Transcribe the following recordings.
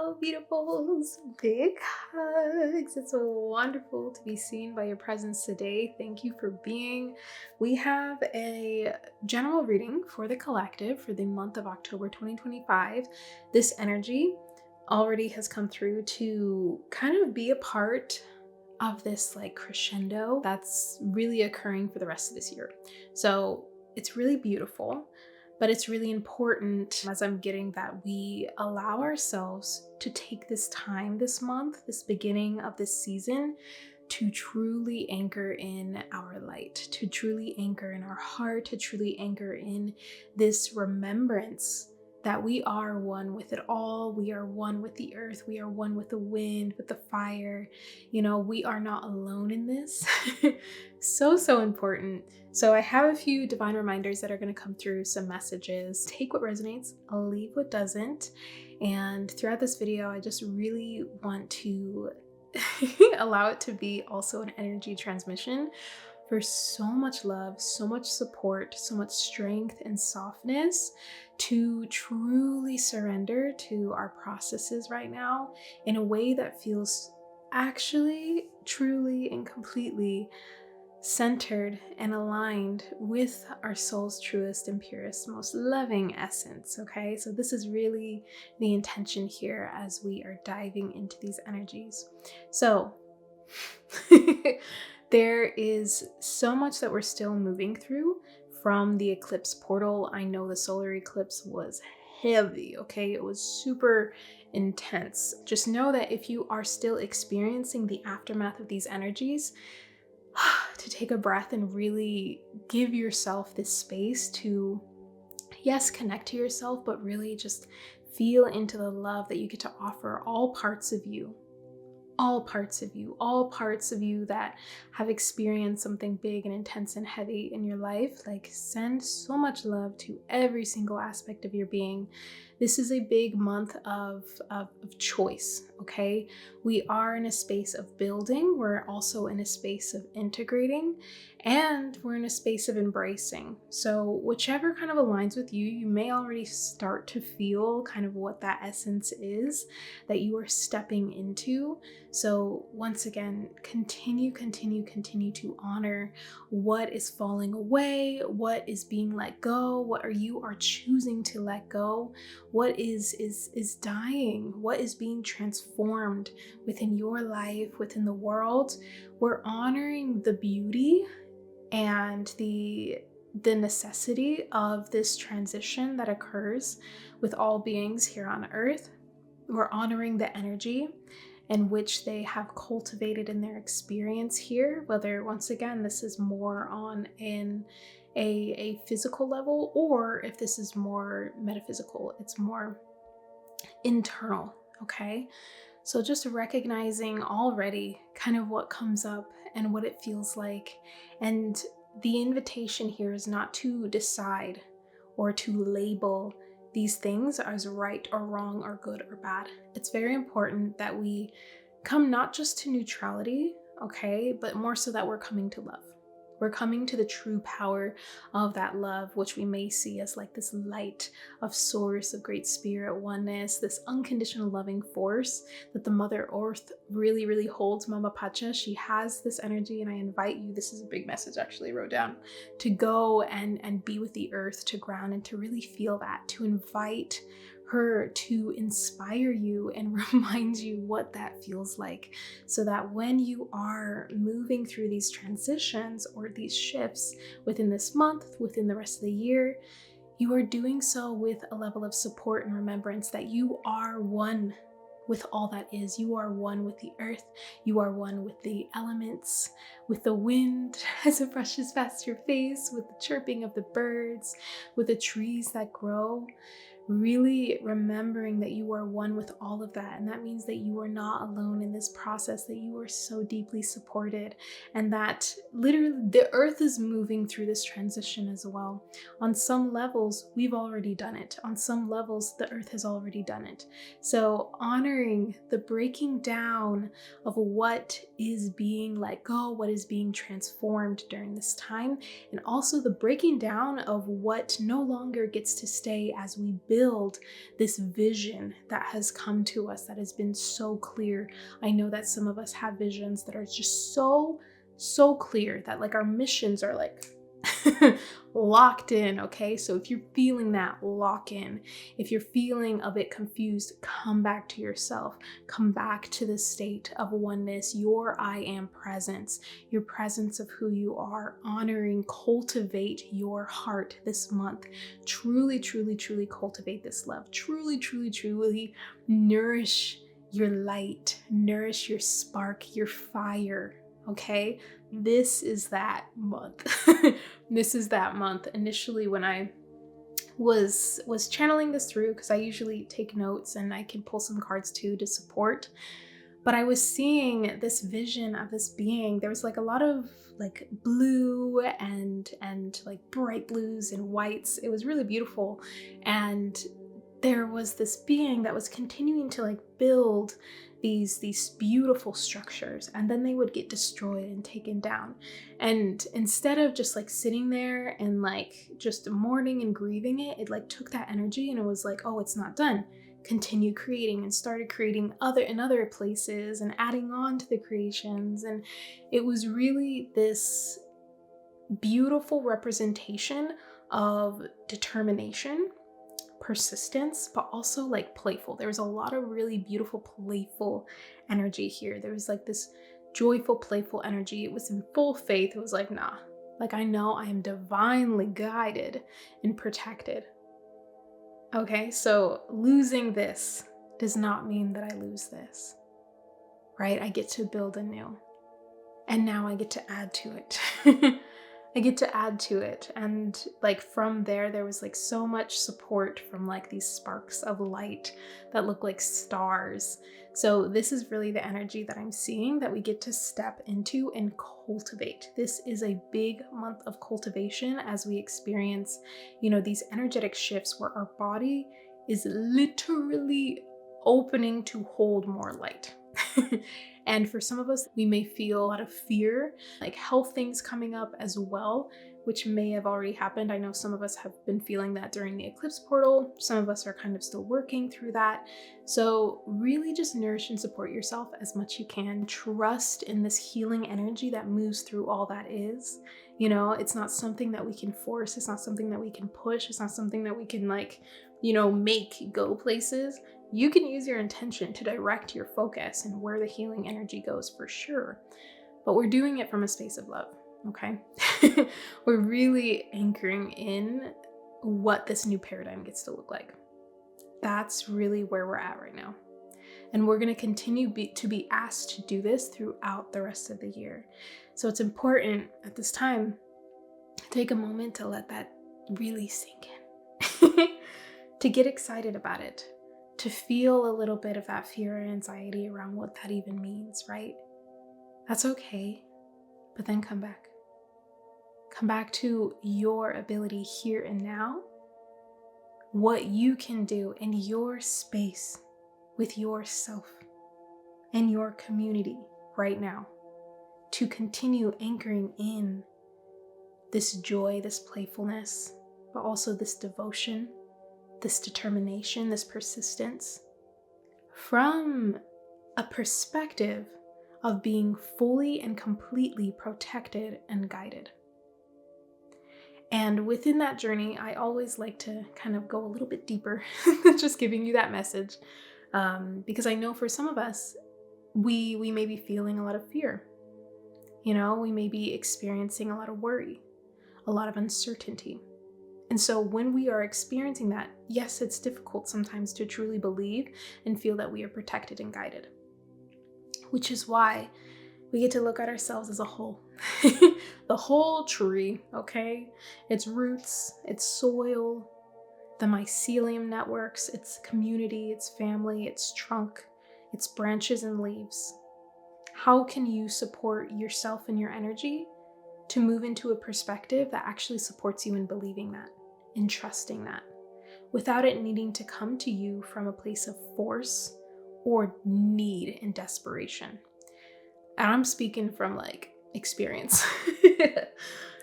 Hello, beautifuls. Big hugs. It's so wonderful to be seen by your presence today. Thank you for being. We have a general reading for the collective for the month of October 2025. This energy already has come through to kind of be a part of this like crescendo that's really occurring for the rest of this year. So it's really beautiful, but it's really important as I'm getting that we allow ourselves to take this time this month, this beginning of this season, to truly anchor in our light, to truly anchor in our heart, to truly anchor in this remembrance that we are one with it all. We are one with the earth. We are one with the wind, with the fire. You know, we are not alone in this. So important. So I have a few divine reminders that are going to come through, some messages. Take what resonates, leave what doesn't. And throughout this video, I just really want to allow it to be also an energy transmission for so much love, so much support, so much strength and softness to truly surrender to our processes right now in a way that feels actually, truly, and completely centered and aligned with our soul's truest and purest, most loving essence. Okay, so this is really the intention here as we are diving into these energies. So, there is so much that we're still moving through from the eclipse portal. I know the solar eclipse was heavy, okay? It was super intense. Just know that if you are still experiencing the aftermath of these energies, to take a breath and really give yourself this space to, yes, connect to yourself, but really just feel into the love that you get to offer all parts of you. All parts of you, all parts of you that have experienced something big and intense and heavy in your life. Like, send so much love to every single aspect of your being. This is a big month of choice, okay? We are in a space of building. We're also in a space of integrating, and we're in a space of embracing. So whichever kind of aligns with you, you may already start to feel kind of what that essence is that you are stepping into. So once again, continue to honor what is falling away, what is being let go, what you are choosing to let go, what is dying, what is being transformed within your life, within the world. We're honoring the beauty and the necessity of this transition that occurs with all beings here on earth. We're honoring the energy in which they have cultivated in their experience here, whether once again this is more on a physical level, or if this is more metaphysical, it's more internal. Okay, so just recognizing already kind of what comes up and what it feels like. And the invitation here is not to decide or to label these things as right or wrong or good or bad. It's very important that we come not just to neutrality, okay, but more so that we're coming to love. We're coming to the true power of that love, which we may see as like this light of source, of great spirit oneness, this unconditional loving force that the Mother Earth really holds. Mama Pacha, she has this energy, and I invite you, this is a big message actually I wrote down, to go and be with the earth, to ground, and to really feel that, to invite her to inspire you and remind you what that feels like, so that when you are moving through these transitions or these shifts within this month, within the rest of the year, you are doing so with a level of support and remembrance that you are one with all that is. You are one with the earth. You are one with the elements, with the wind as it brushes past your face, with the chirping of the birds, with the trees that grow. Really remembering that you are one with all of that. And that means that you are not alone in this process, that you are so deeply supported, and that literally the earth is moving through this transition as well. On some levels, we've already done it. On some levels, the earth has already done it. So honoring the breaking down of what is being let go, what is being transformed during this time, and also the breaking down of what no longer gets to stay as we build this vision that has come to us that has been so clear. I know that some of us have visions that are just so clear that like our missions are like locked in, okay? So if you're feeling that, lock in. If you're feeling a bit confused, come back to yourself. Come back to the state of oneness, your I am presence, your presence of who you are, honoring, cultivate your heart this month. Truly, truly, truly cultivate this love. Truly, truly, truly nourish your light, nourish your spark, your fire, okay? This is that month. This is that month. Initially, when I was channeling this through, because I usually take notes and I can pull some cards too to support, but I was seeing this vision of this being. There was like a lot of like blue and like bright blues and whites. It was really beautiful. And there was this being that was continuing to like build these beautiful structures, and then they would get destroyed and taken down. And instead of just like sitting there and like just mourning and grieving it, it like took that energy and it was like, oh, it's not done. Continue creating, and started creating other places and adding on to the creations. And it was really this beautiful representation of determination, persistence, but also like playful. There was a lot of really beautiful playful energy here. There was like this joyful playful energy. It was in full faith. It was like, nah, like I know I am divinely guided and protected. Okay, so losing this does not mean that I lose this, right? I get to build anew, and now I get to add to it. I get to add to it. And like from there was like so much support from like these sparks of light that look like stars. So this is really the energy that I'm seeing that we get to step into and cultivate. This is a big month of cultivation as we experience, these energetic shifts where our body is literally opening to hold more light. And for some of us, we may feel a lot of fear, like health things coming up as well, which may have already happened. I know some of us have been feeling that during the eclipse portal. Some of us are kind of still working through that. So really just nourish and support yourself as much as you can. Trust in this healing energy that moves through all that is. It's not something that we can force. It's not something that we can push. It's not something that we can make go places. You can use your intention to direct your focus and where the healing energy goes for sure. But we're doing it from a space of love, okay? We're really anchoring in what this new paradigm gets to look like. That's really where we're at right now. And we're going to continue to be asked to do this throughout the rest of the year. So it's important at this time to take a moment to let that really sink in, to get excited about it, to feel a little bit of that fear and anxiety around what that even means, right? That's okay, but then come back. Come back to your ability here and now, what you can do in your space with yourself and your community right now to continue anchoring in this joy, this playfulness, but also this devotion, this determination, this persistence, from a perspective of being fully and completely protected and guided. And within that journey, I always like to kind of go a little bit deeper than just giving you that message, because I know for some of us, we may be feeling a lot of fear. We may be experiencing a lot of worry, a lot of uncertainty. And so when we are experiencing that, yes, it's difficult sometimes to truly believe and feel that we are protected and guided, which is why we get to look at ourselves as a whole, the whole tree, okay? Its roots, its soil, the mycelium networks, its community, its family, its trunk, its branches and leaves. How can you support yourself and your energy to move into a perspective that actually supports you in believing that, in trusting that, without it needing to come to you from a place of force or need and desperation? And I'm speaking from like experience.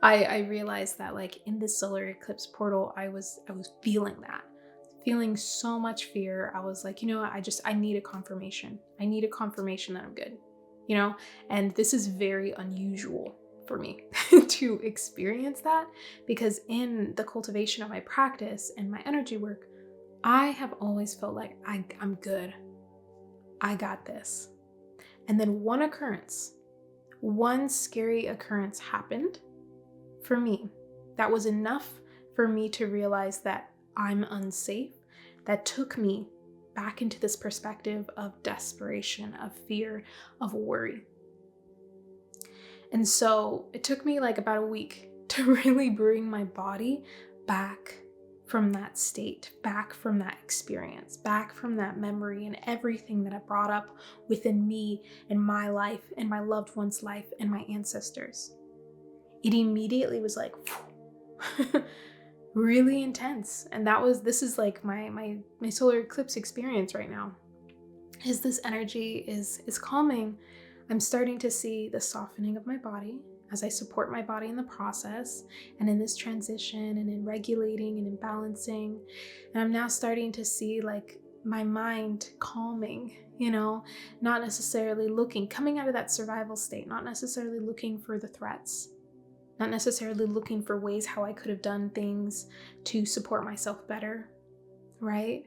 I realized that like in this solar eclipse portal, I was feeling that. Feeling so much fear. I was like, you know what, I need a confirmation. I need a confirmation that I'm good. You know? And this is very unusual for me to experience that, because in the cultivation of my practice and my energy work, I have always felt like I'm good. I got this. And then one scary occurrence happened for me that was enough for me to realize that I'm unsafe, that took me back into this perspective of desperation, of fear, of worry. And so it took me like about a week to really bring my body back from that state, back from that experience, back from that memory and everything that it brought up within me and my life and my loved one's life and my ancestors. It immediately was like really intense. And this is like my solar eclipse experience right now. Is this energy is calming. I'm starting to see the softening of my body as I support my body in the process and in this transition and in regulating and in balancing. And I'm now starting to see like my mind calming, you know, not necessarily coming out of that survival state, not necessarily looking for the threats, not necessarily looking for ways how I could have done things to support myself better, right?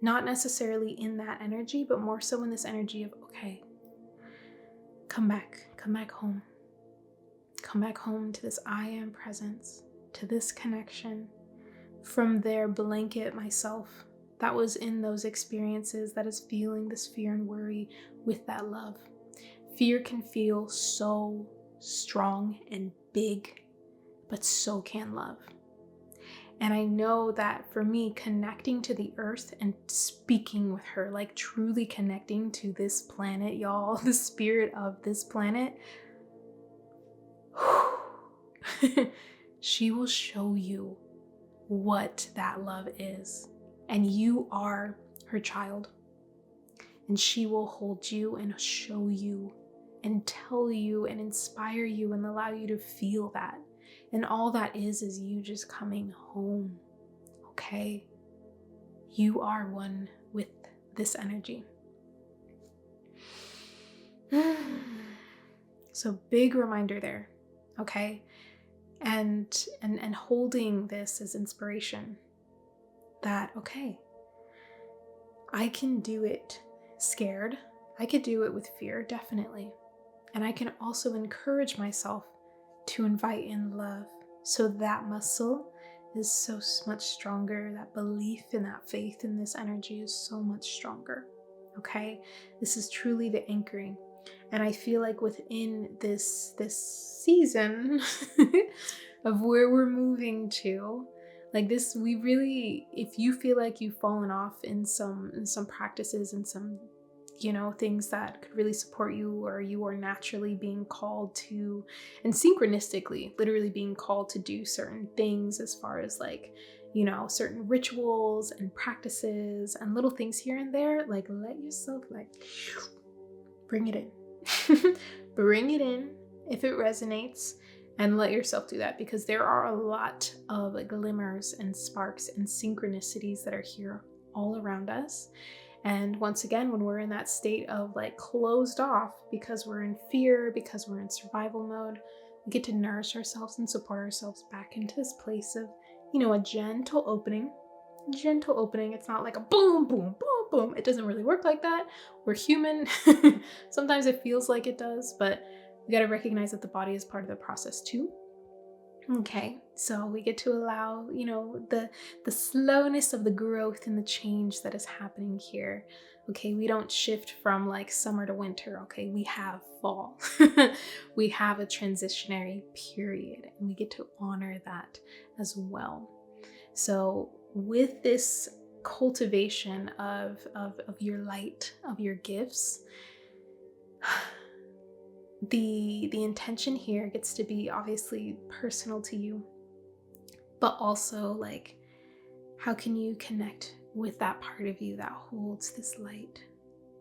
Not necessarily in that energy, but more so in this energy of, okay, come back home. Come back home to this I am presence, to this connection. From there, blanket myself that was in those experiences, that is feeling this fear and worry with that love. Fear can feel so strong and big, but so can love. And I know that for me, connecting to the earth and speaking with her, like truly connecting to this planet, y'all, the spirit of this planet, she will show you what that love is. And you are her child. And she will hold you and show you and tell you and inspire you and allow you to feel that. And all that is you just coming home, okay? You are one with this energy. So big reminder there, okay? And holding this as inspiration that, okay, I can do it scared. I could do it with fear, definitely. And I can also encourage myself to invite in love. So that muscle is so much stronger. That belief and that faith in this energy is so much stronger. Okay? This is truly the anchoring. And I feel like within this season of where we're moving to, like this, we really, if you feel like you've fallen off in some practices and some, you know, things that could really support you, or you are naturally being called to, and synchronistically, literally being called to do certain things as far as like, you know, certain rituals and practices and little things here and there, like let yourself like bring it in. Bring it in if it resonates, and let yourself do that, because there are a lot of glimmers and sparks and synchronicities that are here all around us. And once again, when we're in that state of like closed off because we're in fear, because we're in survival mode, we get to nourish ourselves and support ourselves back into this place of, you know, a gentle opening. It's not like a boom, boom, boom, boom. It doesn't really work like that. We're human. Sometimes it feels like it does, but we got to recognize that the body is part of the process too. Okay, so we get to allow, you know, the slowness of the growth and the change that is happening here. Okay, we don't shift from like summer to winter. Okay, we have fall. We have a transitionary period, and we get to honor that as well. So with this cultivation of your light, of your gifts, the intention here gets to be obviously personal to you, but also like, how can you connect with that part of you that holds this light,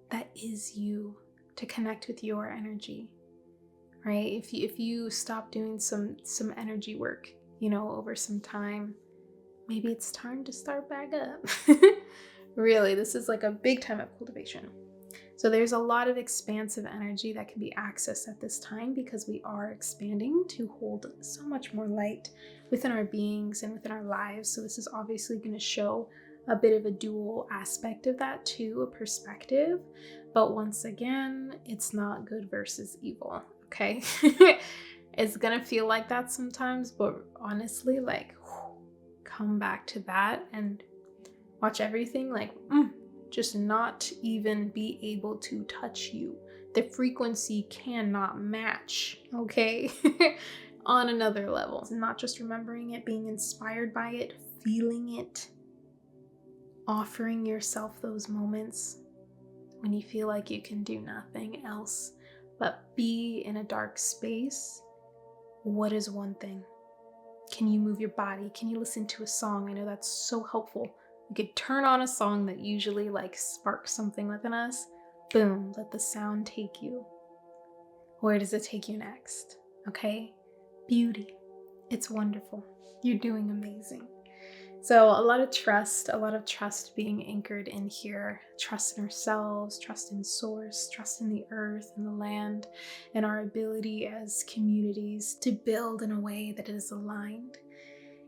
that is you, to connect with your energy, right? If you stop doing some energy work, you know, over some time, maybe it's time to start back up. Really, this is like a big time of cultivation. So there's a lot of expansive energy that can be accessed at this time because we are expanding to hold so much more light within our beings and within our lives. So this is obviously going to show a bit of a dual aspect of that too, a perspective. But once again, it's not good versus evil, okay? It's going to feel like that sometimes, but honestly, like, come back to that and watch everything like, just not even be able to touch you. The frequency cannot match, okay? On another level. It's not just remembering it, being inspired by it, feeling it, offering yourself those moments when you feel like you can do nothing else but be in a dark space. What is one thing? Can you move your body? Can you listen to a song? I know that's so helpful. You could turn on a song that usually like sparks something within us. Boom, let the sound take you. Where does it take you next? Okay? Beauty. It's wonderful. You're doing amazing. So a lot of trust being anchored in here. Trust in ourselves, trust in source, trust in the earth and the land, and our ability as communities to build in a way that is aligned.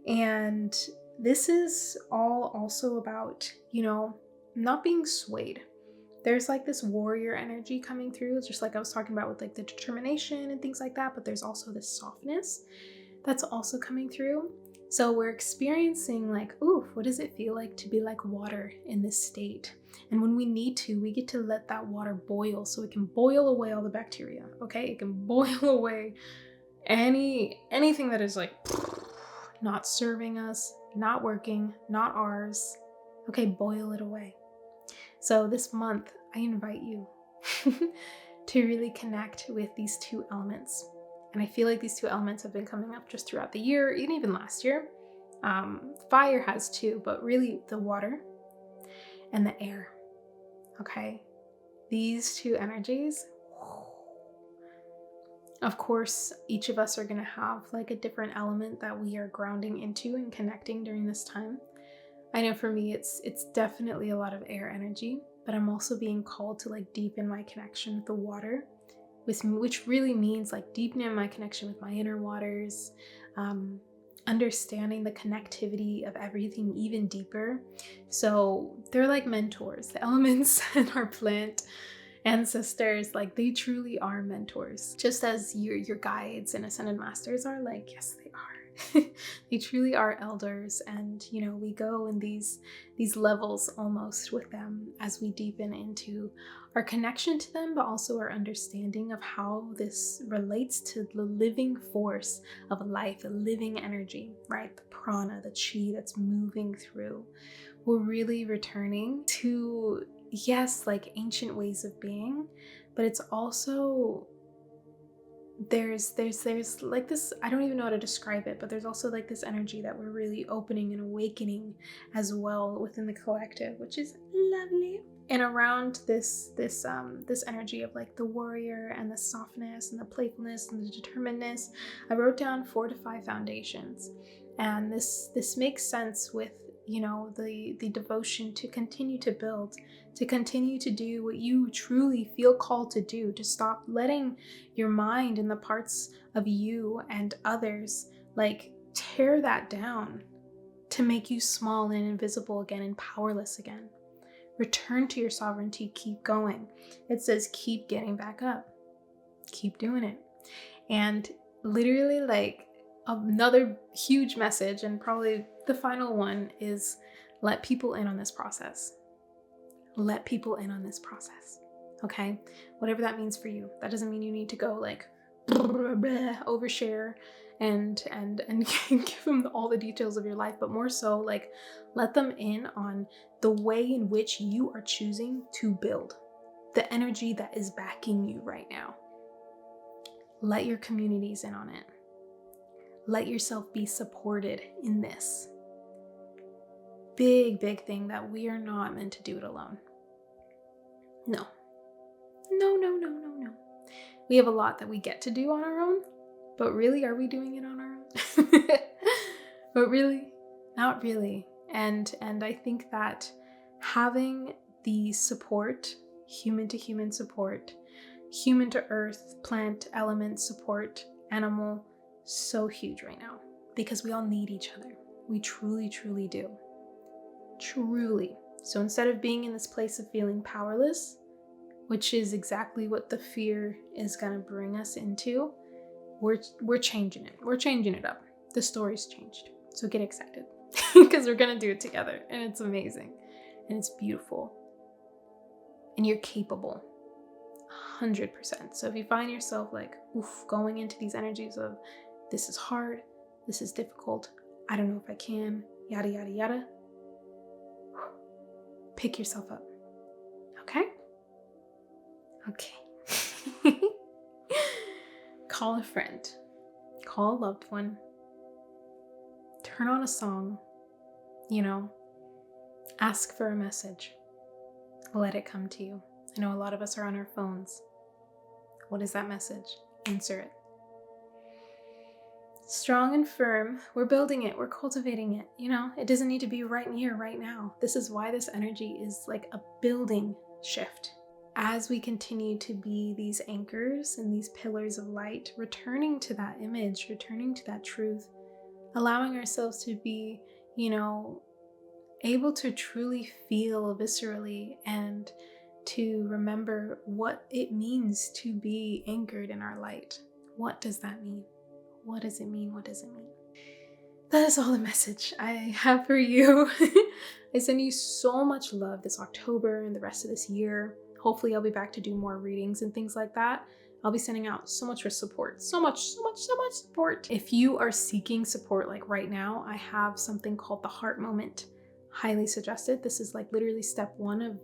And this is all also about, you know, not being swayed. There's like this warrior energy coming through. It's just like I was talking about with like the determination and things like that, but there's also this softness that's also coming through. So we're experiencing like, ooh, what does it feel like to be like water in this state? And when we need to, we get to let that water boil so it can boil away all the bacteria, okay? It can boil away anything that is like not serving us, not working, not ours. Okay, boil it away. So this month, I invite you to really connect with these two elements. And I feel like these two elements have been coming up just throughout the year, even last year. Fire has too, but really the water and the air. Okay? These two energies. Of course, each of us are going to have like a different element that we are grounding into and connecting during this time. I know for me, it's definitely a lot of air energy, but I'm also being called to like deepen my connection with the water, which really means like deepening my connection with my inner waters, understanding the connectivity of everything even deeper. So they're like mentors, the elements and our plant ancestors, like they truly are mentors, just as your guides and ascended masters are. Like, yes, they are. They truly are elders, and you know, we go in these levels almost with them as we deepen into our connection to them, but also our understanding of how this relates to the living force of life, the living energy, right? The prana, the chi that's moving through. We're really returning to, yes, like ancient ways of being, but it's also there's like this, I don't even know how to describe it, but there's also like this energy that we're really opening and awakening as well within the collective, which is lovely. And around this energy of like the warrior and the softness and the playfulness and the determinedness, I wrote down 4 to 5 foundations. And this makes sense with, you know, the devotion to continue to build, to continue to do what you truly feel called to do, to stop letting your mind and the parts of you and others like tear that down to make you small and invisible again and powerless again. Return to your sovereignty, keep going. It says keep getting back up, keep doing it. And literally, like, another huge message, and probably the final one, is let people in on this process. Let people in on this process. Okay? Whatever that means for you. That doesn't mean you need to go like overshare and give them all the details of your life, but more so like let them in on the way in which you are choosing to build, the energy that is backing you right now. Let your communities in on it. Let yourself be supported in this big thing that we are not meant to do it alone. No. We have a lot that we get to do on our own, but really, are we doing it on our own? But really, not really. And I think that having the support, human to human support, human to earth, plant, element support, animal, so huge right now, because we all need each other. We truly, truly do. Truly. So instead of being in this place of feeling powerless, which is exactly what the fear is going to bring us into, we're changing it. We're changing it up. The story's changed. So get excited because we're going to do it together, and it's amazing and it's beautiful and you're capable 100%. So if you find yourself like, oof, going into these energies of this is hard, this is difficult, I don't know if I can, yada, yada, yada, pick yourself up. Okay? Okay. Call a friend, call a loved one, turn on a song, ask for a message, let it come to you. I know a lot of us are on our phones. What is that message? Answer it. Strong and firm, we're building it, we're cultivating it, it doesn't need to be right here, right now. This is why this energy is like a building shift. As we continue to be these anchors and these pillars of light, returning to that image, returning to that truth, allowing ourselves to be, able to truly feel viscerally and to remember what it means to be anchored in our light. What does that mean? What does it mean? What does it mean? That is all the message I have for you. I send you so much love this October and the rest of this year. Hopefully I'll be back to do more readings and things like that. I'll be sending out so much for support. So much support. If you are seeking support like right now, I have something called the Heart Moment. Highly suggested. This is like literally step 1 of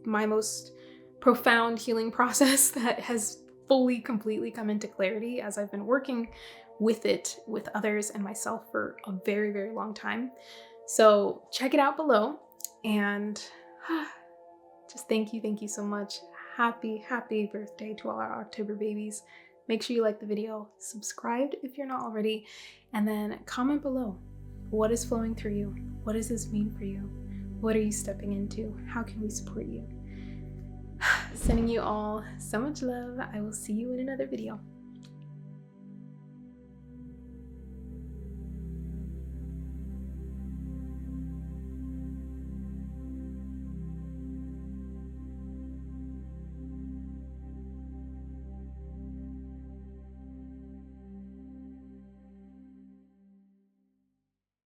my most profound healing process that has fully, completely come into clarity as I've been working with it, with others and myself for a very, very long time. So check it out below, and just thank you so much. Happy birthday to all our October babies. Make sure you like the video, subscribe if you're not already, and then comment below. What is flowing through you? What does this mean for you? What are you stepping into? How can we support you? Sending you all so much love. I will see you in another video.